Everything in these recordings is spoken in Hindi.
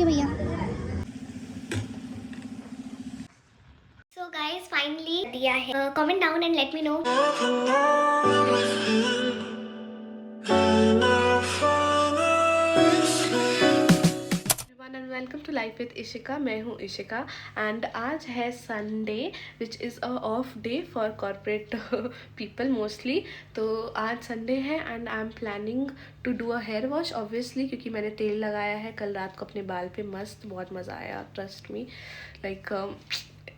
ओके भैया। सो गाइस फाइनली दिया है, comment down and let me know. And welcome to life with Ishika. मैं हूँ इशिका एंड आज है Sunday which is a off day for corporate people mostly. तो आज संडे है and I am planning to do a hair wash obviously, क्योंकि मैंने तेल लगाया है कल रात को अपने बाल पे। मस्त, बहुत मज़ा आया, trust me. Like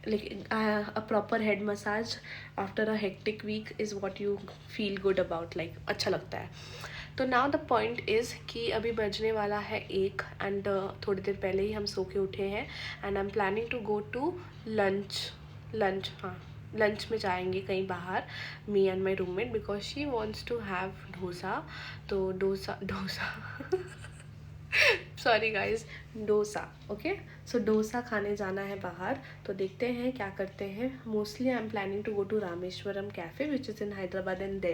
a proper head massage after a hectic week is what you feel good about, like अच्छा लगता है। तो नाउ द पॉइंट इज़ कि अभी बजने वाला है 1 एंड थोड़ी देर पहले ही हम सो के उठे हैं and I am planning to go to lunch हाँ, लंच में जाएंगे कहीं बाहर, me and my roommate, because she wants to have dosa. तो dosa sorry guys, dosa. Okay, so dosa खाने जाना है बाहर। तो देखते हैं क्या करते हैं। Mostly I am planning to go to Rameshwaram cafe which is in Hyderabad and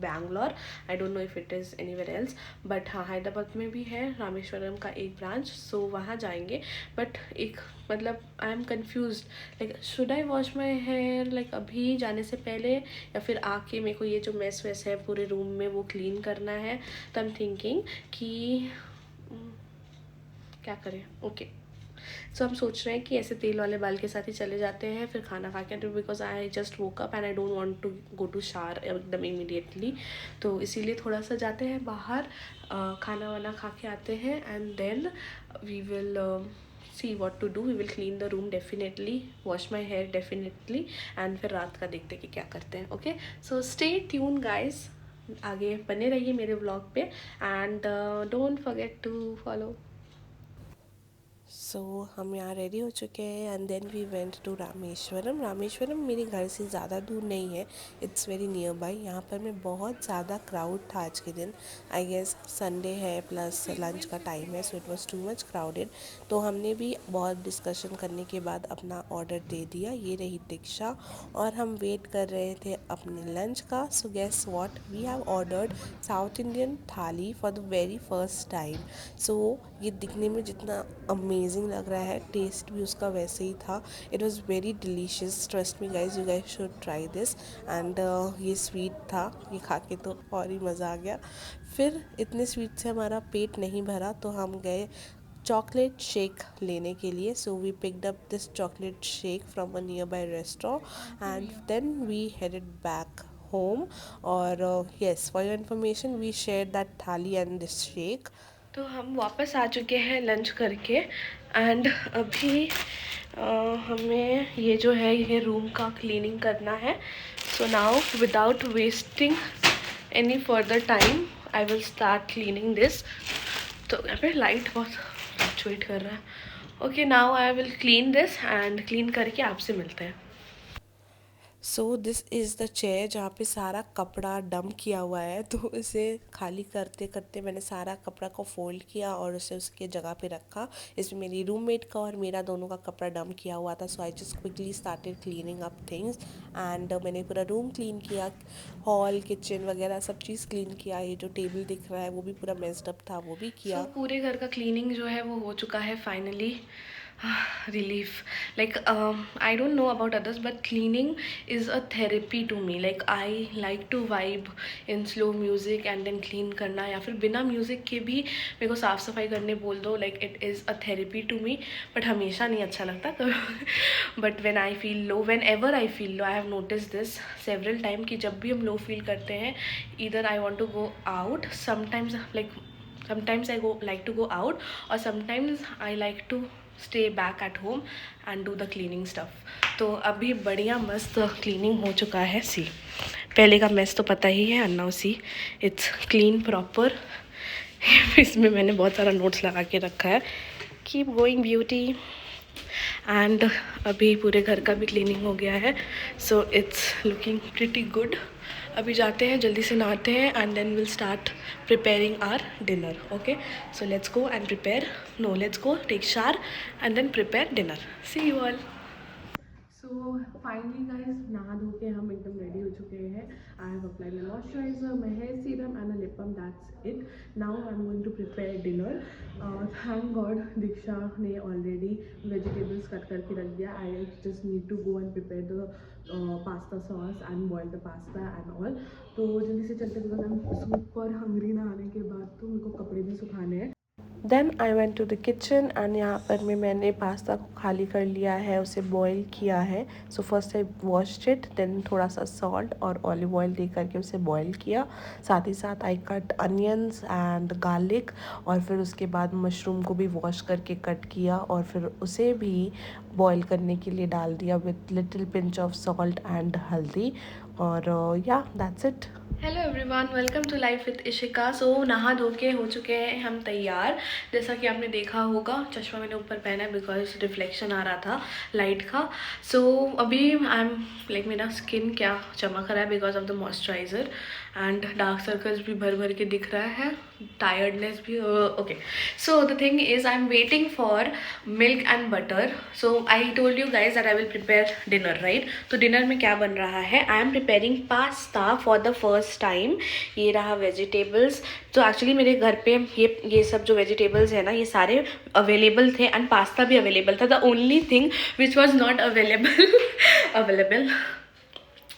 Bangalore. I don't know if it is anywhere else, but हाँ, हैदराबाद में भी है रामेश्वरम का एक ब्रांच, सो वहाँ जाएंगे। बट एक मतलब I am confuse, like should I wash my hair like अभी जाने से पहले, या फिर आके मेरे को ये जो मेस वेस है पूरे रूम में वो क्लीन करना है। तो आई एम थिंकिंग कि क्या करें। ओके, सो हम सोच रहे हैं कि ऐसे तेल वाले बाल के साथ ही चले जाते हैं, फिर खाना खा के, because I just woke up and I don't want to go to shower एकदम इमीडिएटली। तो इसीलिए थोड़ा सा जाते हैं बाहर, खाना वाना खा के आते हैं and then we will see what to do. We will clean the room definitely, wash my hair definitely, and फिर रात का देखते कि क्या करते हैं। Okay, so stay tune guys, आगे बने रहिए मेरे व्लॉग पे and don't forget to follow. So हम यहाँ रेडी हो चुके हैं and then we went to Rameswaram. Rameswaram मेरे घर से ज़्यादा दूर नहीं है, इट्स वेरी नियर बाई। यहाँ पर मैं बहुत ज़्यादा क्राउड था आज के दिन, आई गेस संडे है प्लस लंच का टाइम है, so it was too much crowded. तो हमने भी बहुत डिस्कशन करने के बाद अपना ऑर्डर दे दिया। ये रही दीक्षा और हम वेट कर रहे थे अपने लंच का। So guess what, we have ordered south Indian thali for the very first time. So ये दिखने में जितना अमेजिंग लग रहा है, टेस्ट भी उसका वैसे ही था। It was very delicious, trust me guys, you guys should try this. And ये स्वीट था, ये खा के तो और ही मज़ा आ गया। फिर इतने स्वीट से हमारा पेट नहीं भरा, तो हम गए चॉकलेट शेक लेने के लिए। So we picked up this chocolate shake from a nearby restaurant and then we headed back home. और yes, for your information, we share that thali and this shake. तो हम वापस आ चुके हैं लंच करके एंड अभी हमें ये जो है ये रूम का क्लीनिंग करना है। So now without wasting any further time I will start cleaning this. तो यहाँ पे लाइट बहुत फ्लक्चुएट कर रहा है। Okay, now I will clean this and clean करके आपसे मिलते हैं। So this is the chair जहाँ पे सारा कपड़ा डंप किया हुआ है। तो इसे खाली करते करते मैंने सारा कपड़ा को फोल्ड किया और उसे उसके जगह पे रखा। इसमें मेरी रूममेट का और मेरा दोनों का कपड़ा डंप किया हुआ था। So I just quickly started cleaning up things and मैंने पूरा रूम क्लीन किया, हॉल किचन वगैरह सब चीज़ क्लीन किया। ये जो टेबल दिख रहा है वो भी पूरा मेस्ड अप था, वो भी किया। पूरे घर का क्लीनिंग जो है वो हो चुका है finally. relief, like I don't know about others but cleaning is a therapy to me. Like I like to vibe in slow music and then clean करना, या फिर बिना म्यूज़िक के भी मेरे को साफ़ सफाई करने बोल दो, like it is a therapy to me. but हमेशा नहीं अच्छा लगता but when I feel low, whenever I feel low, I have noticed this several time कि जब भी हम low feel करते हैं, either I want to go out, sometimes I like to go out, or sometimes I like to stay back at home and do the cleaning stuff. तो अभी बढ़िया मस्त क्लीनिंग हो चुका है। सी, पहले का मेस तो पता ही है, अन्ना सी इट्स क्लीन प्रॉपर। इसमें मैंने बहुत सारा नोट्स लगा के रखा है, कीप गोइंग ब्यूटी। एंड अभी पूरे घर का भी क्लीनिंग हो गया है, so it's looking pretty good. अभी जाते हैं, जल्दी से नहाते हैं and then will start preparing our dinner. Okay, so let's go and prepare, no let's go take shower and then prepare dinner. See you all. So finally guys नहा धो के हम एकदम रेडी हो चुके हैं. I have applied my moisturizer, my hair serum and a lip balm. That's it. Now I am going to prepare dinner. Thank God Diksha ने ऑलरेडी वेजिटेबल्स कट करके रख दिया. I just need to go and prepare the pasta sauce and boil the pasta and all. तो जल्दी से चलते because I am super hungry. नहाने के बाद तो मेरे को कपड़े भी सुखाने हैं. Then I went to the kitchen and यहाँ पर मैंने पास्ता को खाली कर लिया है, उसे बॉईल किया है. So first I washed it, then थोड़ा सा सॉल्ट और ऑलिव ऑयल दे करके उसे बॉईल किया. साथ ही साथ I cut onions and garlic और फिर उसके बाद मशरूम को भी वॉश करके कट किया और फिर उसे भी बॉईल करने के लिए डाल दिया with little pinch of salt and haldi. और yeah that's it. Hello everyone, welcome to life with Ishika. So नहा धो के हो चुके हैं हम तैयार. जैसा कि आपने देखा होगा चश्मा मैंने ऊपर पहना है बिकॉज रिफ्लेक्शन आ रहा था लाइट का. सो अभी आई एम लाइक मेरा स्किन क्या चमक रहा है because of the moisturiser and dark circles भी भर भर के दिख रहा है, टायर्डनेस भी. Okay, so the thing is I am waiting for milk and butter. So I told you guys that I will prepare dinner, right. तो डिनर में क्या बन रहा है, I am preparing pasta for the first time. ये रहा वेजिटेबल्स. तो एक्चुअली मेरे घर पे ये सब जो वेजिटेबल्स है ना ये सारे अवेलेबल थे एंड पास्ता भी अवेलेबल था. The only thing which was not available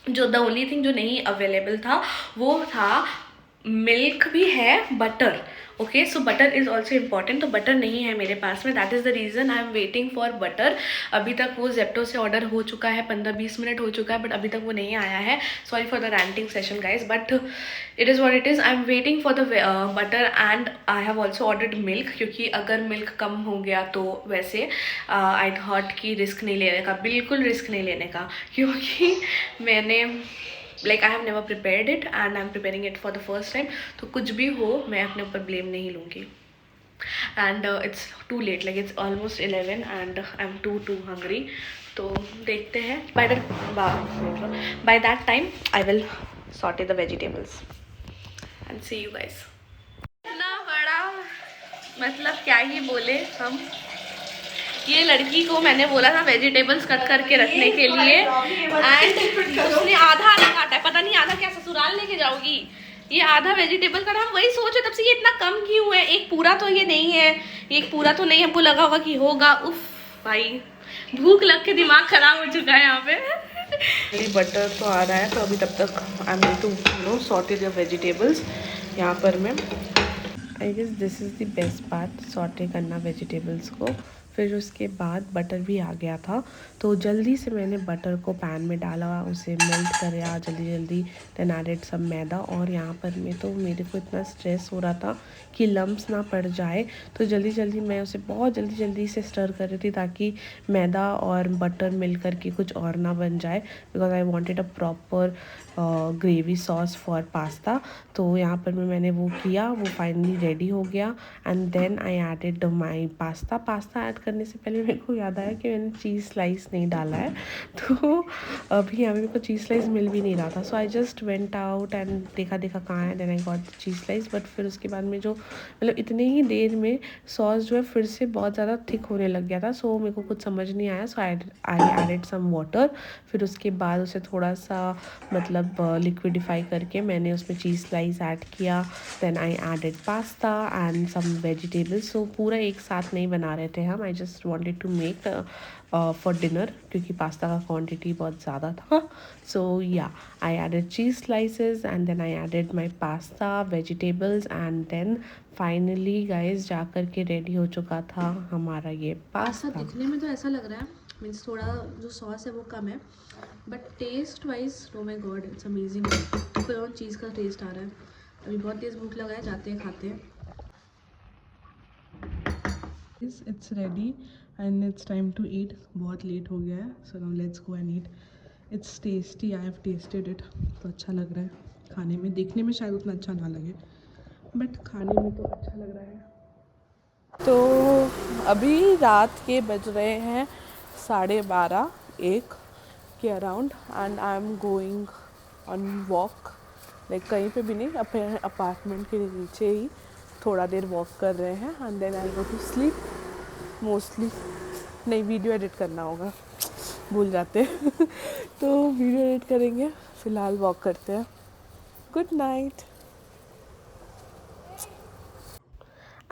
the only thing जो नहीं अवेलेबल था वो था मिल्क भी है, butter. Okay, so butter is also important. तो बटर नहीं है मेरे पास में, that is the reason I am waiting for butter. अभी तक वो जेप्टो से ऑर्डर हो चुका है, 15-20 मिनट हो चुका है बट अभी तक वो नहीं आया है. Sorry for the ranting session guys, but it is what it is. I am waiting for the butter and I have also ordered milk, क्योंकि अगर मिल्क कम हो गया तो वैसे आई थॉट कि रिस्क नहीं लेने का, बिल्कुल रिस्क नहीं लेने का, क्योंकि मैंने like I have never prepared it and I am preparing it for the first time. तो कुछ भी हो मैं अपने ऊपर ब्लेम नहीं लूँगी. And it's too late, like it's almost 11 and I am too hungry. तो देखते हैं by that time I will sort the vegetables and see you guys. इतना बड़ा मतलब क्या ही बोले हम. ये लड़की को मैंने बोला था वेजिटेबल्स कट करके रखने के लिए एंड उसने आधा काटा है. पता नहीं आधा क्या ससुराल लेके जाओगी. ये आधा वेजिटेबल काटा. हम वही सोचे तब से ये इतना कम क्यों है. एक पूरा तो ये नहीं है, एक पूरा तो नहीं हमको लगा होगा कि होगा. उफ भाई, भूख लग के दिमाग खराब हो चुका है यहाँ पे. बटर तो आ रहा है तो अभी तब तक I am going to sort the vegetables. यहाँ पर मैं I guess this is the best part, sort करना वेजिटेबल्स को. फिर उसके बाद बटर भी आ गया था तो जल्दी से मैंने बटर को पैन में डाला, उसे मेल्ट करा जल्दी. देन एडेड सब मैदा. और यहाँ पर तो मेरे को इतना स्ट्रेस हो रहा था कि लम्प्स ना पड़ जाए तो जल्दी मैं उसे बहुत जल्दी से स्टर कर रही थी ताकि मैदा और बटर मिल करके कुछ और ना बन जाए, because I wanted a proper gravy sauce for pasta. तो यहाँ पर मैंने वो किया, वो फाइनली रेडी हो गया and then I added my pasta add करने से पहले मेरे को याद आया कि मैंने चीज़ स्लाइस नहीं डाला है. तो अभी यहाँ पे मेरे को चीज़ स्लाइस मिल भी नहीं रहा था. So I just went out and देखा कहाँ है. Then I got cheese slice. But फिर उसके बाद में जो मतलब इतने ही देर में सॉस जो है फिर से बहुत ज़्यादा थिक होने लग गया था. सो मेरे को कुछ समझ नहीं आया. सो आई एडेड सम वाटर. फिर उसके बाद उसे थोड़ा सा मतलब लिक्विडिफाई करके मैंने उसमें चीज़ स्लाइस ऐड किया. Then I added pasta and some vegetables. So पूरा एक साथ नहीं बना रहे थे हम. I just wanted to make for dinner क्योंकि पास्ता का क्वांटिटी बहुत ज़्यादा था. So yeah I added cheese slices and then I added my pasta vegetables and then finally guys जा कर के रेडी हो चुका था हमारा ये पास्ता. दिखने में तो ऐसा लग रहा है, मीन्स थोड़ा जो सॉस है वो कम है, but taste wise oh my God it's amazing. पूरा चीज़ का टेस्ट आ रहा है. अभी बहुत तेज़ भूख लगा है, जाते हैं खाते हैं. It's ready and it's time to eat. बहुत लेट हो गया है. So now let's go and eat. It's tasty. I have tasted it. तो अच्छा लग रहा है खाने में. देखने में शायद उतना अच्छा ना लगे बट खाने में तो अच्छा लग रहा है. तो अभी रात के बज रहे हैं 12:30-1 के around and I am going on walk. Like कहीं पे भी नहीं, अपने अपार्टमेंट के नीचे ही थोड़ा देर वॉक कर रहे हैं and then I go to sleep mostly. नहीं, वीडियो एडिट करना होगा. भूल जाते हैं तो वीडियो एडिट करेंगे, फ़िलहाल वॉक करते हैं। Good night.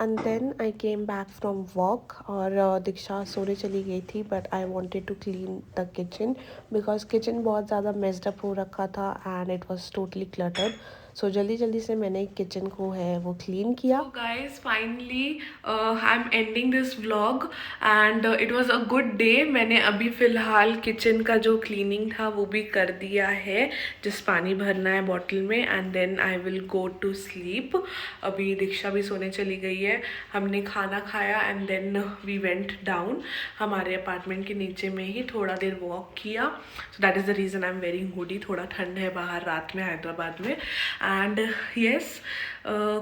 And then I came back from walk और दीक्षा सोने चली गई थी, but I wanted to clean the kitchen because kitchen बहुत ज़्यादा मेस्ड अप हो रखा था and it was totally cluttered. So जल्दी जल्दी से मैंने किचन को है वो क्लीन किया। Guys finally I am ending this vlog and it was a good day. मैंने अभी फ़िलहाल किचन का जो क्लीनिंग था वो भी कर दिया है, जिस पानी भरना है बॉटल में, and then I will go to sleep. अभी दीक्षा भी सोने चली गई है, हमने खाना खाया and then we went down. हमारे अपार्टमेंट के नीचे में ही थोड़ा देर वॉक किया, so that is the reason I am very hoodie. थोड़ा ठंड है बाहर रात में हैदराबाद में। And yes,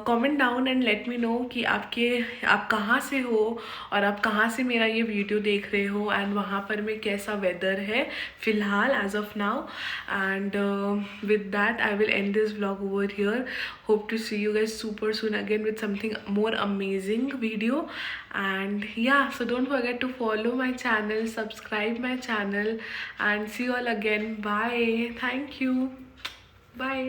comment down and let me know कि आप कहाँ से हो और आप कहाँ से मेरा ये वीडियो देख रहे हो एंड वहाँ पर में कैसा वेदर है फ़िलहाल as of now. And with that I will end this vlog over here. Hope to see you guys super soon again with something more amazing video. And yeah, so don't forget to follow my channel, subscribe my channel, and see you all again. Bye. Thank you. Bye.